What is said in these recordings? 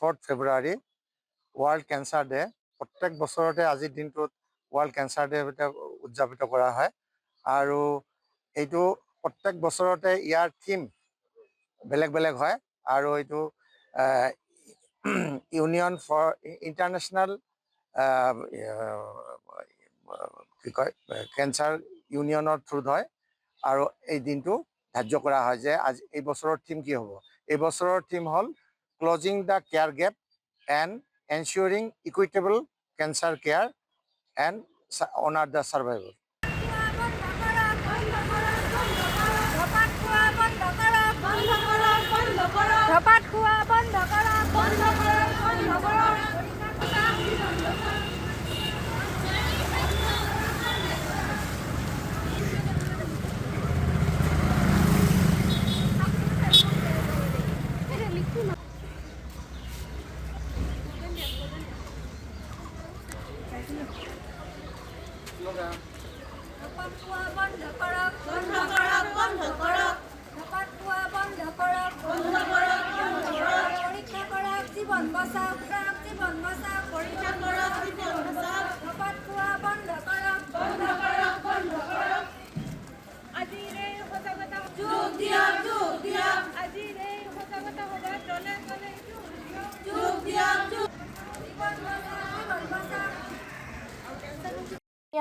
4 ফেব্ৰুৱাৰী world cancer day. প্ৰত্যেক বছৰতে আজিৰ দিনটোত ৱৰ্ল্ড কেঞ্চাৰ ডে উদযাপিত কৰা হয় আৰু এইটো প্ৰত্যেক বছৰতে ইয়াৰ থিম বেলেগ বেলেগ হয় আৰু এইটো ইউনিয়ন ফৰ ইণ্টাৰনেশ্যনেল কি কয় কেঞ্চাৰ ইউনিয়নৰ থ্ৰুত হয় আৰু এই দিনটো ধাৰ্য কৰা হয় যে আজি এই বছৰৰ থিম কি হ'ব। এই বছৰৰ থিম হ'ল closing the care gap and ensuring equitable cancer care and honour the survival.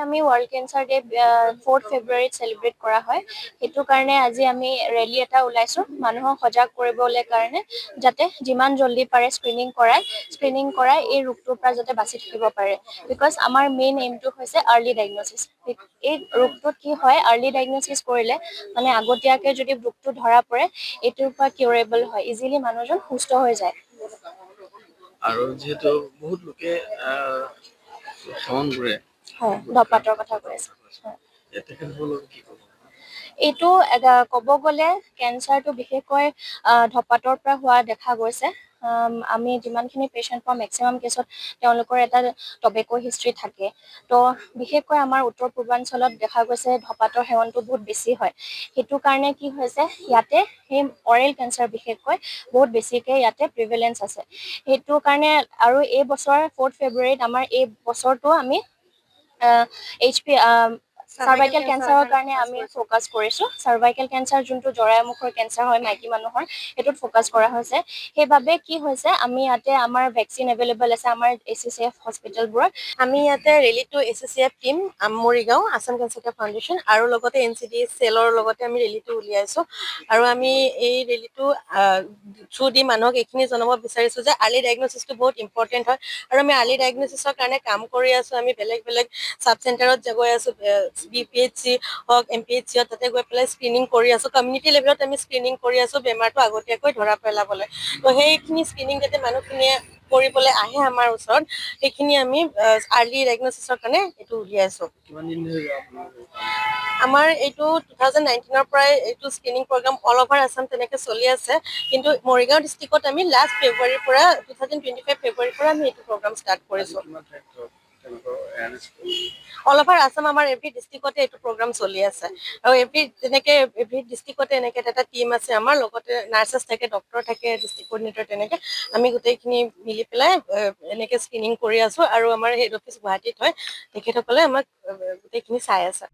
আমি ৱৰ্ল্ড কেঞ্চাৰ ডে 4 ফেব্ৰুৱাৰীত চেলিব্ৰেট কৰা হয়। সেইটো কাৰণে আজি আমি ৰেলী এটা ওলাইছোঁ মানুহক সজাগ কৰিবলৈ কাৰণে, যাতে যিমান জল্দি পাৰে স্ক্ৰিনিং কৰাই এই ৰোগটোৰ পৰা যাতে বাচি থাকিব পাৰে। বিকজ আমাৰ মেইন এইমটো হৈছে আৰ্লি ডায়েগনচিছ। এই ৰোগটোত কি হয়, আৰ্লি ডায়েগনচিছ কৰিলে মানে আগতীয়াকৈ যদি ৰোগটো ধৰা পৰে, এইটোৰ পৰা কিউৰেবল হয়, ইজিলি মানুহজন সুস্থ হৈ যায়। আৰু যিহেতু বহুত লোকে সেৱন কৰে, ধপাতৰ কথা কৈ আছে। এইটো ক'ব গ'লে কেঞ্চাৰটো বিশেষকৈ ধপাতৰ পৰা হোৱা দেখা গৈছে। আমি যিমানখিনি পেচেণ্ট পাওঁ মেক্সিমাম কেছত তেওঁলোকৰ এটা টবেক' হিষ্ট্ৰী থাকে। তো বিশেষকৈ আমাৰ উত্তৰ পূৰ্বাঞ্চলত দেখা গৈছে ধপাতৰ সেৱনটো বহুত বেছি হয়। সেইটো কাৰণে কি হৈছে, ইয়াতে সেই অৰেল কেঞ্চাৰ বিশেষকৈ বহুত বেছিকৈ ইয়াতে প্ৰিভেলেঞ্চ আছে। সেইটো কাৰণে আৰু এই বছৰ 4 ফেব্ৰুৱাৰীত আমাৰ এই বছৰটো আমি চাৰ্ভাইকেল কেঞ্চাৰৰ কাৰণে আমি ফ'কাছ কৰিছোঁ। চাৰ্ভাইকেল কেঞ্চাৰ যোনটো জৰায়ুমুখৰ কেঞ্চাৰ হয় মাইকী মানুহৰ, সেইটোত ফ'কাছ কৰা হৈছে। সেইবাবে কি হৈছে, আমি ইয়াতে আমাৰ ভেকচিন এভেইলেবল আছে আমাৰ ACCF হস্পিটেলবোৰত। আমি ইয়াতে ৰেলীটো ACCF team Morigaon Assam cancer care foundation আৰু লগতে NCD চেলৰ লগতে আমি ৰেলীটো উলিয়াইছোঁ। আৰু আমি এই ৰেলীটো থ্ৰু দি মানুহক এইখিনি জনাব বিচাৰিছোঁ যে আৰ্লি ডায়েগনচিছটো বহুত ইম্পৰ্টেণ্ট হয় আৰু আমি আৰ্লি ডায়েগনচিছৰ কাৰণে কাম কৰি আছোঁ। আমি বেলেগ বেলেগ চাব চেণ্টাৰত গৈ আছোঁ, BPHC হওক MPHC হওক, তাতে গৈ পেলাই স্ক্ৰিনিং কৰি আছোঁ। কমিউনিটি লেভেলত আমি স্ক্ৰিনিং কৰি আছোঁ বেমাৰটো আগতীয়াকৈ ধৰা পেলাবলৈ। তো সেইখিনি স্ক্ৰিনিং যাতে মানুহখিনিয়ে কৰিবলৈ আহে আমাৰ ওচৰত, সেইখিনি আমি আৰ্লি ডায়েগনচিছৰ কাৰণে এইটো উলিয়াইছোঁ। আমাৰ এইটো 2019ৰ পৰাই এইটো screening programme all over Assam তেনেকৈ চলি আছে। কিন্তু মৰিগাঁও ডিষ্ট্ৰিক্টত আমি লাষ্ট ফেব্ৰুৱাৰীৰ পৰা 2025 ফেব্ৰুৱাৰীৰ পৰা আমি এইটো প্ৰগ্ৰাম ষ্টাৰ্ট কৰিছোঁ। অল অভাৰ আছাম আমাৰ এভৰি ডিষ্ট্ৰিক্টতে এইটো প্ৰগ্ৰাম চলি আছে। আৰু এভৰি ডিষ্ট্ৰিক্টতে এনেকৈ এটা টিম আছে আমাৰ, লগতে নাৰ্ছেছ থাকে, ডক্টৰ থাকে, ডিষ্ট্ৰিক্ট কোঅৰ্ডিনেটৰ, তেনেকৈ আমি গোটেইখিনি মিলি পেলাই এনেকৈ স্ক্ৰিনিং কৰি আছোঁ। আৰু আমাৰ হেড অফিচ গুৱাহাটীত হয়, তেখেতসকলে আমাক গোটেইখিনি চাই আছে।